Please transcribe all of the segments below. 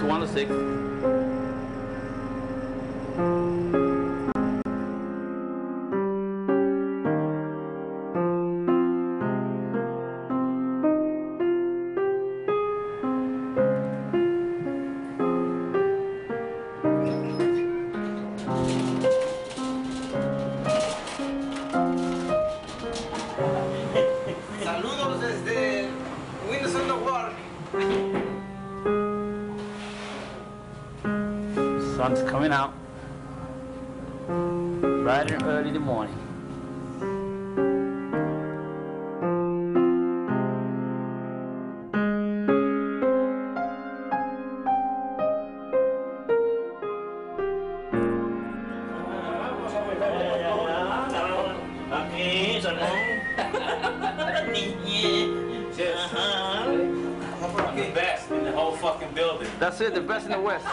206. Saludos desde Windows on the World. Sun's coming out bright and early in the morning. The best in the whole fucking building. That's it, the best in the West.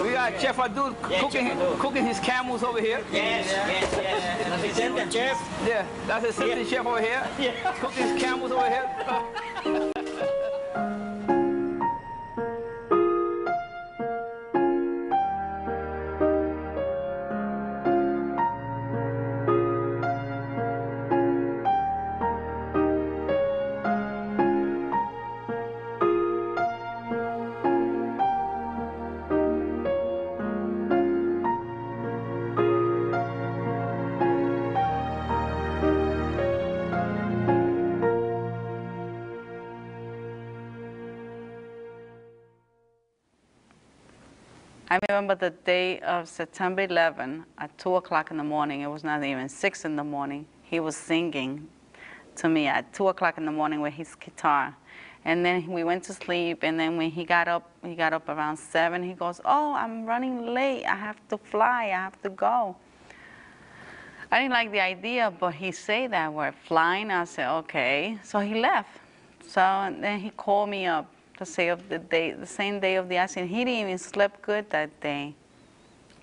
We got Chef Abdul cooking his camels over here. Yes. Assistant chef. Yeah, that's his assistant chef over here. Yeah. Cooking his camels over here. I remember the day of September 11 at 2 o'clock in the morning. It was not even 6 in the morning. He was singing to me at 2 o'clock in the morning with his guitar. And then we went to sleep, and then when he got up around 7. He goes, "Oh, I'm running late. I have to fly. I have to go." I didn't like the idea, but he said that we're flying. I said, okay. So he left. So and then he called me up to say of the day, the same day of the accident. He didn't even sleep good that day.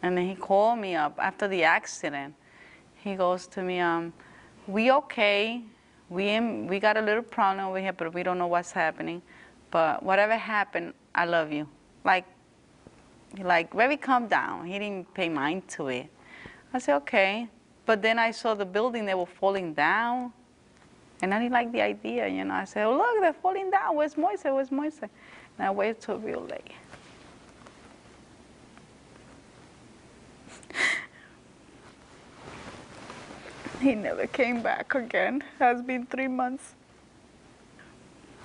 And then he called me up after the accident. He goes to me, "We okay? We got a little problem over here, but we don't know what's happening. But whatever happened, I love you." Like very calm down. He didn't pay mind to it. I said, okay. But then I saw the building, they were falling down. And I didn't like the idea, you know. I said, "Oh, look, they're falling down. Where's Moise? Where's Moise?" And I waited till real late. He never came back again. It has been 3 months.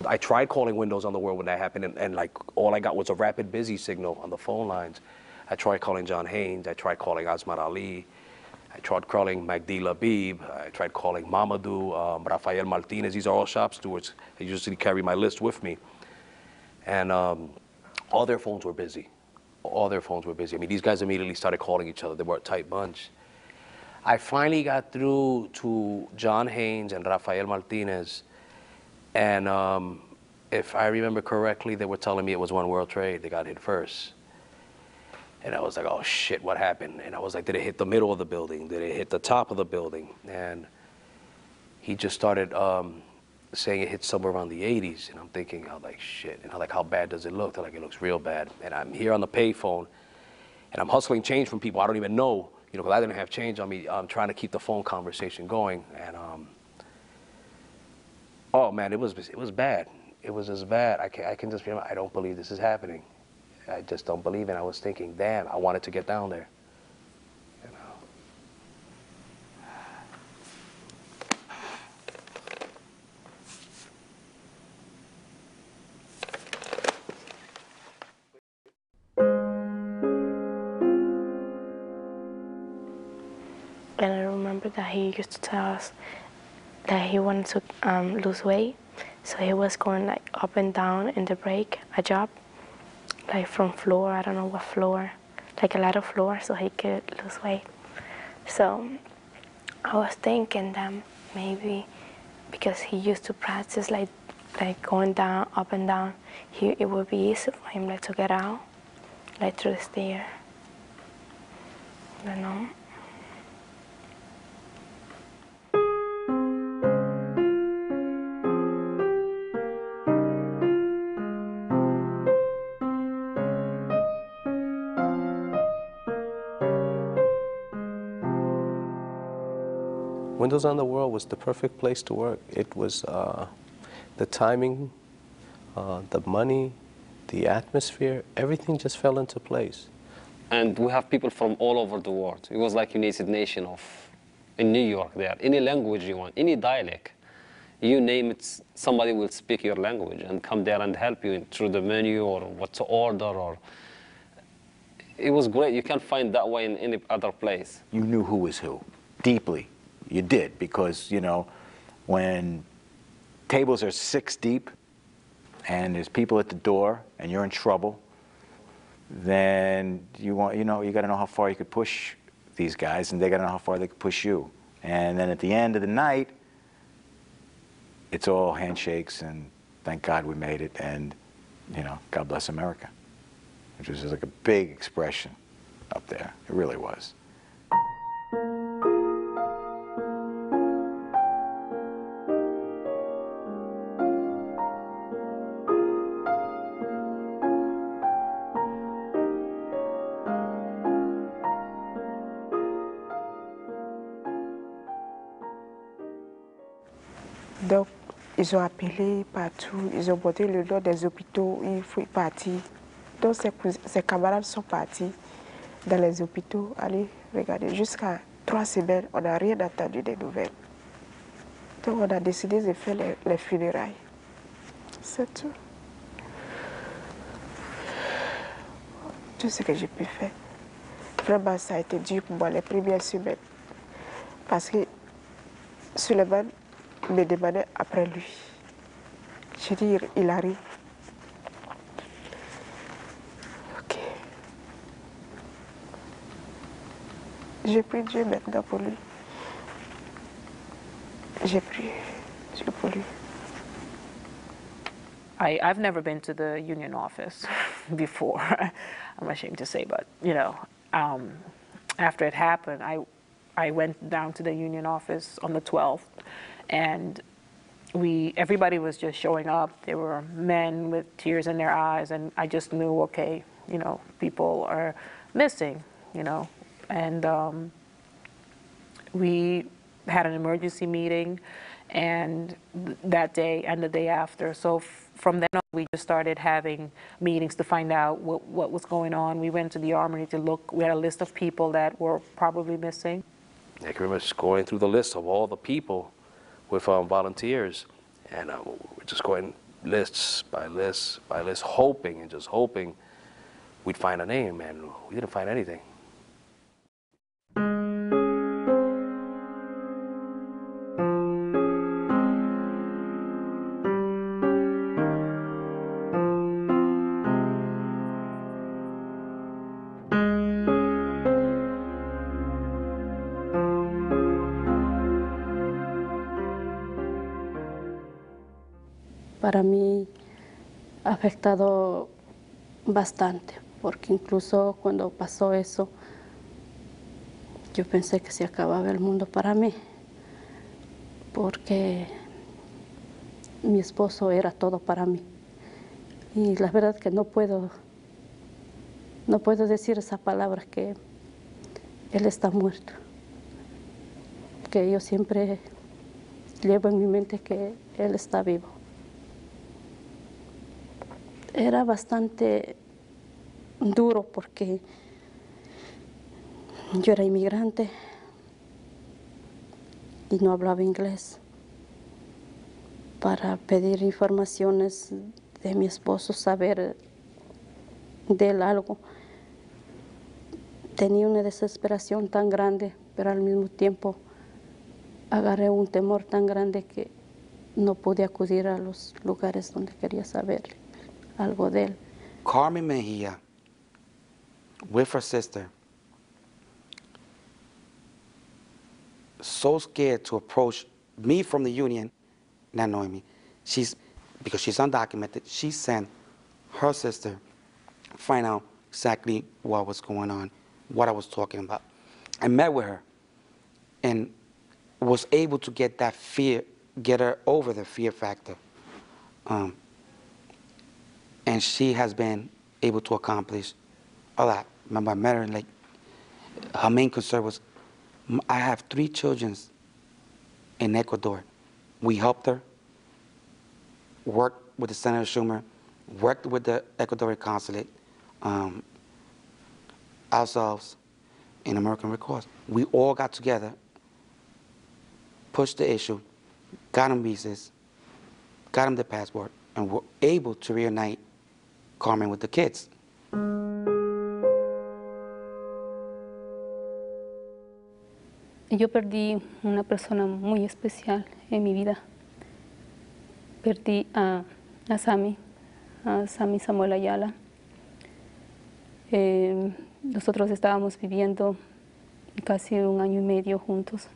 I tried calling Windows on the World when that happened, and like all I got was a rapid busy signal on the phone lines. I tried calling John Haynes. I tried calling Asmat Ali. I tried calling Magdi Labib. I tried calling Mamadou, Rafael Martinez. These are all shop stewards. They usually carry my list with me. And all their phones were busy. All their phones were busy. I mean, these guys immediately started calling each other. They were a tight bunch. I finally got through to John Haynes and Rafael Martinez. And if I remember correctly, they were telling me it was One World Trade. They got hit first. And I was like, oh shit, what happened? And I was like, did it hit the middle of the building? Did it hit the top of the building? And he just started saying it hit somewhere around the 80s. And I'm thinking, I was like, shit. And I'm like, how bad does it look? They're like, it looks real bad. And I'm here on the payphone, and I'm hustling change from people I don't even know, you know, because I didn't have change on me. I'm trying to keep the phone conversation going. And oh man, it was bad. It was as bad. I can just remember, I don't believe this is happening. I just don't believe it. I was thinking, damn, I wanted to get down there. You know. And I remember that he used to tell us that he wanted to lose weight, so he was going like up and down in the break, a job, like from floor, I don't know what floor, like a lot of floor, so he could lose weight. So I was thinking that maybe because he used to practice like going down, up and down, it would be easy for him like to get out, like through the stair, you know. Windows on the World was the perfect place to work. It was the timing, the money, the atmosphere, everything just fell into place. And we have people from all over the world. It was like United Nation in New York there. Any language you want, any dialect, you name it, somebody will speak your language and come there and help you through the menu or what to order. Or it was great. You can't find that way in any other place. You knew who was who, deeply. You did, because, you know, when tables are 6 deep and there's people at the door and you're in trouble, then you got to know how far you could push these guys, and they got to know how far they could push you. And then at the end of the night, it's all handshakes and thank God we made it, and, you know, God bless America, which was just like a big expression up there. It really was. Donc, ils ont appelé partout, ils ont porté le nom des hôpitaux, il faut partir. Donc, ses camarades sont partis dans les hôpitaux, aller regarder. Jusqu'à 3 semaines, on n'a rien entendu des nouvelles. Donc, on a décidé de faire les funérailles. C'est tout. Tout ce que j'ai pu faire. Vraiment, ça a été dur pour moi les premières semaines. Parce que Suleiman me demandait après lui. J'ai dit, il arrive. Ok. J'ai pris Dieu maintenant pour lui. J'ai pris Dieu pour lui. I've never been to the union office before. I'm ashamed to say, but you know, after it happened, I went down to the union office on the 12th, and everybody was just showing up. There were men with tears in their eyes, and I just knew, okay, you know, people are missing, you know, and we had an emergency meeting, and that day and the day after. So from then on, we just started having meetings to find out what was going on. We went to the armory to look. We had a list of people that were probably missing. I can remember just going through the list of all the people with volunteers, and we're just going lists by list by list, hoping and just hoping we'd find a name, and we didn't find anything. Para mí ha afectado bastante, porque incluso cuando pasó eso, yo pensé que se acababa el mundo para mí, porque mi esposo era todo para mí. Y la verdad que no puedo decir esa palabra, que él está muerto, que yo siempre llevo en mi mente que él está vivo. Era bastante duro porque yo era inmigrante y no hablaba inglés. Para pedir informaciones de mi esposo, saber de él algo, tenía una desesperación tan grande, pero al mismo tiempo agarré un temor tan grande que no pude acudir a los lugares donde quería saber algo de él. Carmen Mejia, with her sister, so scared to approach me from the union, not knowing me. Because she's undocumented, she sent her sister to find out exactly what was going on, what I was talking about. I met with her and was able to get that fear, get her over the fear factor. And she has been able to accomplish a lot. Remember, I met her, and like, her main concern was, I have 3 children in Ecuador. We helped her, worked with the Senator Schumer, worked with the Ecuadorian consulate, ourselves, and American Red Cross. We all got together, pushed the issue, got them visas, got them the passport, and were able to reunite Carmen with the kids. Yo perdí una persona muy especial en mi vida. Perdí a Sammy Samuel Ayala. Nosotros estábamos viviendo casi 1 año y medio juntos.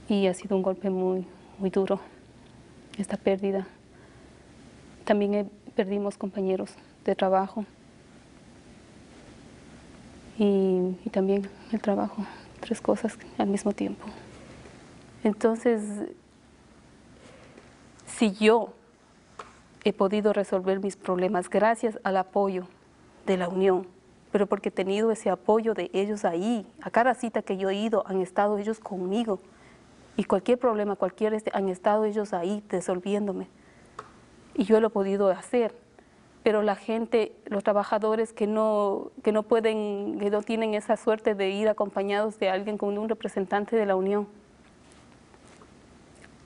Y ha sido un golpe muy duro, esta pérdida. También perdimos compañeros de trabajo. Y también el trabajo, 3 cosas al mismo tiempo. Entonces, si yo he podido resolver mis problemas gracias al apoyo de la Unión, pero porque he tenido ese apoyo de ellos ahí, a cada cita que yo he ido, han estado ellos conmigo, y cualquier problema, han estado ellos ahí resolviéndome, y yo lo he podido hacer. Pero la gente, los trabajadores que no pueden, que no tienen esa suerte de ir acompañados de alguien, con un representante de la Unión,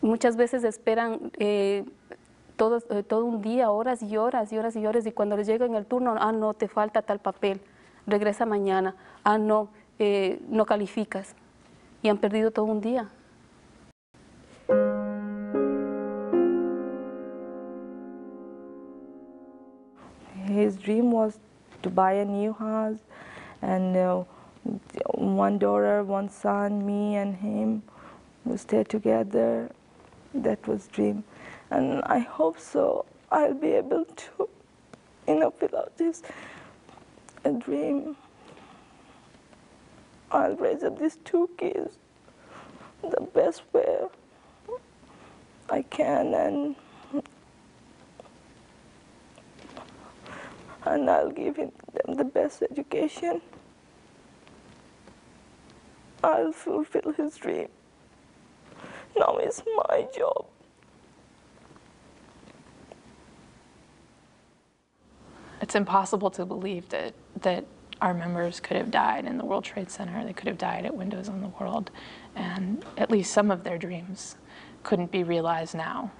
muchas veces esperan todo un día, horas y horas y horas y horas, y cuando les llega en el turno, no, te falta tal papel, regresa mañana, no, no calificas, y han perdido todo un día. His dream was to buy a new house, and 1 daughter, 1 son, me and him, will stay together. That was dream, and I hope so. I'll be able to, fill out this dream. I'll raise up these 2 kids the best way I can, and I'll give them the best education. I'll fulfill his dream. Now it's my job. It's impossible to believe that our members could have died in the World Trade Center. They could have died at Windows on the World, and at least some of their dreams couldn't be realized now.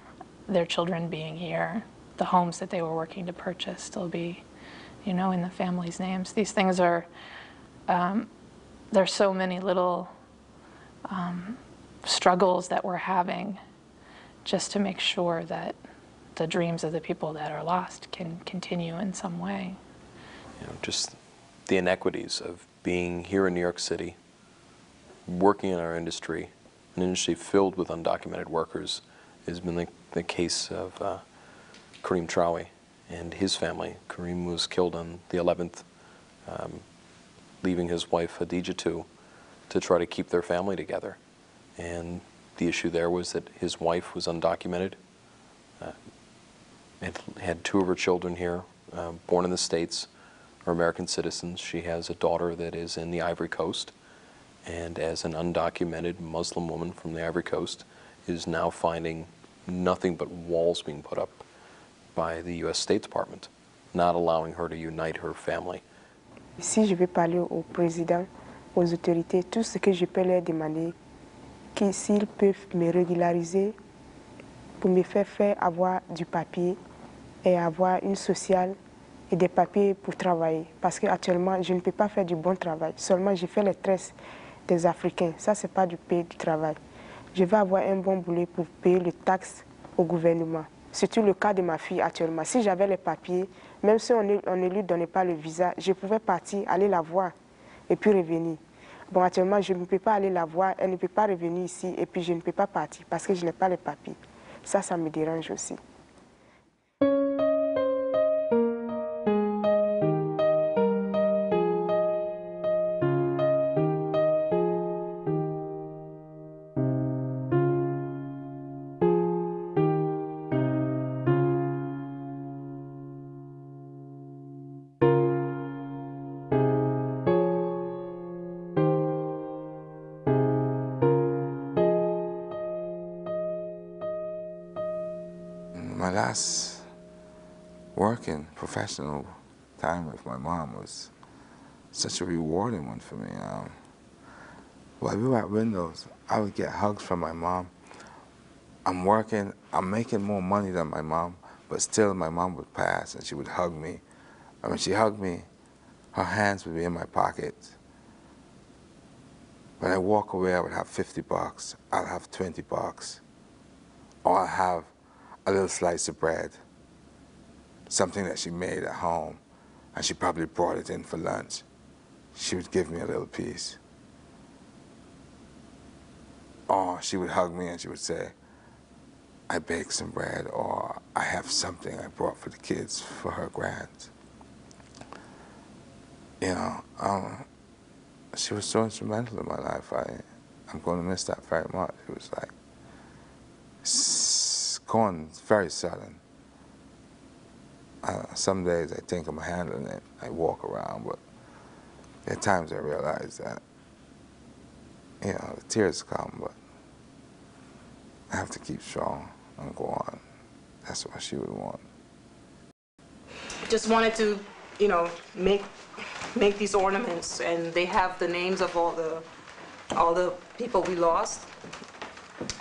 Their children being here, the homes that they were working to purchase still be, in the family's names. These things are, there's so many little struggles that we're having just to make sure that the dreams of the people that are lost can continue in some way. Just the inequities of being here in New York City, working in our industry, an industry filled with undocumented workers, has been the case of Kareem Trawi and his family. Kareem was killed on the 11th, leaving his wife Khadija to try to keep their family together. And the issue there was that his wife was undocumented, had 2 of her children here, born in the States, are American citizens. She has a daughter that is in the Ivory Coast, and as an undocumented Muslim woman from the Ivory Coast, is now finding nothing but walls being put up by the U.S. State Department, not allowing her to unite her family. Si je vais parler au président, aux autorités, tout ce que je peux leur demander, que s'ils peuvent me régulariser pour me faire avoir du papier et avoir une sociale et des papiers pour travailler. Parce qu'actuellement, je ne peux pas faire du bon travail. Seulement, je fais les tresses des Africains. Ça, ce n'est pas du pays du travail. Je vais avoir un bon boulot pour payer les taxes au gouvernement. Surtout le cas de ma fille actuellement. Si j'avais les papiers, même si on ne lui donnait pas le visa, je pouvais partir, aller la voir et puis revenir. Bon, actuellement, je ne peux pas aller la voir, elle ne peut pas revenir ici et puis je ne peux pas partir parce que je n'ai pas les papiers. Ça me dérange aussi. last working professional time with my mom was such a rewarding one for me. While we were at Windows, I would get hugs from my mom. I'm working, I'm making more money than my mom, but still my mom would pass and she would hug me. And when she hugged me, her hands would be in my pockets. When I walk away, I would have $50, I'll have $20, or I'll have a little slice of bread, something that she made at home, and she probably brought it in for lunch. She would give me a little piece. Or she would hug me and she would say, I baked some bread, or I have something I brought for the kids for her grands. You know, she was so instrumental in my life. I'm going to miss that very much. It was like, it's gone very sudden. Some days I think I'm handling it. I walk around, but there are times I realize that, you know, the tears come, but I have to keep strong and go on. That's what she would want. Just wanted to, you know, make these ornaments, and they have the names of all the people we lost.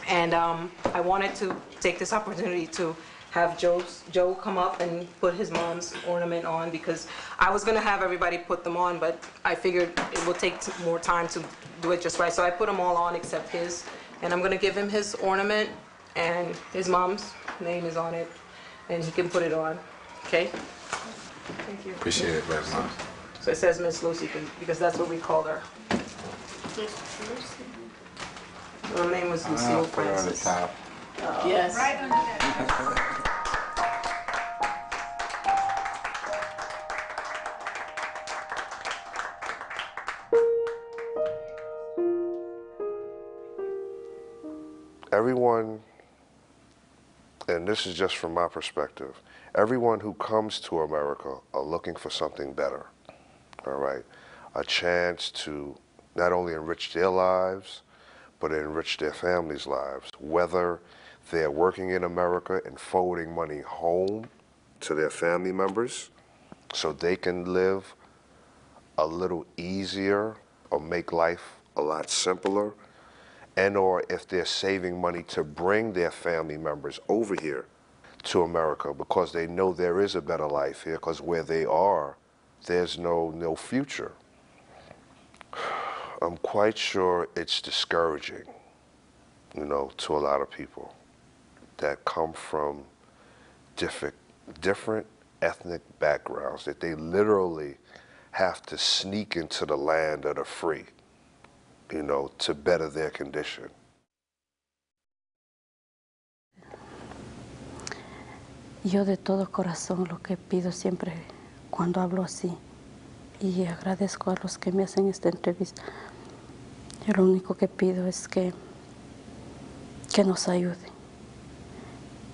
And I wanted to take this opportunity to have Joe come up and put his mom's ornament on, because I was gonna have everybody put them on, but I figured it will take more time to do it just right. So I put them all on except his, and I'm gonna give him his ornament, and his mom's name is on it, and he can put it on. Okay? Thank you. Appreciate it very much. So it says Miss Lucy because that's what we called her. Her name was Lucille Francis. Yes. Right under that. Everyone, and this is just from my perspective, everyone who comes to America are looking for something better, all right? A chance to not only enrich their lives, but enrich their families' lives, whether they're working in America and forwarding money home to their family members so they can live a little easier or make life a lot simpler, and or if they're saving money to bring their family members over here to America because they know there is a better life here, because where they are, there's no future. I'm quite sure it's discouraging, you know, to a lot of people that come from different ethnic backgrounds, that they literally have to sneak into the land of the free, you know, to better their condition. Yo de todo corazón lo que pido siempre cuando hablo así, y agradezco a los que me hacen esta entrevista, yo lo único que pido es que nos ayuden,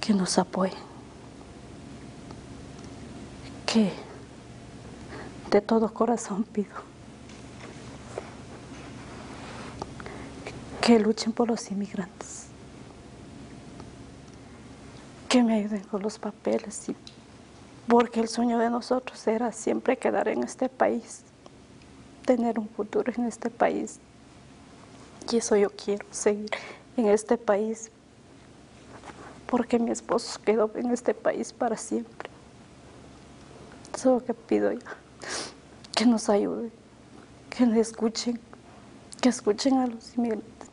que nos apoyen, que de todo corazón pido que luchen por los inmigrantes, que me ayuden con los papeles, porque el sueño de nosotros era siempre quedar en este país, tener un futuro en este país. Y eso yo quiero, seguir en este país, porque mi esposo quedó en este país para siempre. Eso es lo que pido yo, que nos ayuden, que escuchen a los inmigrantes.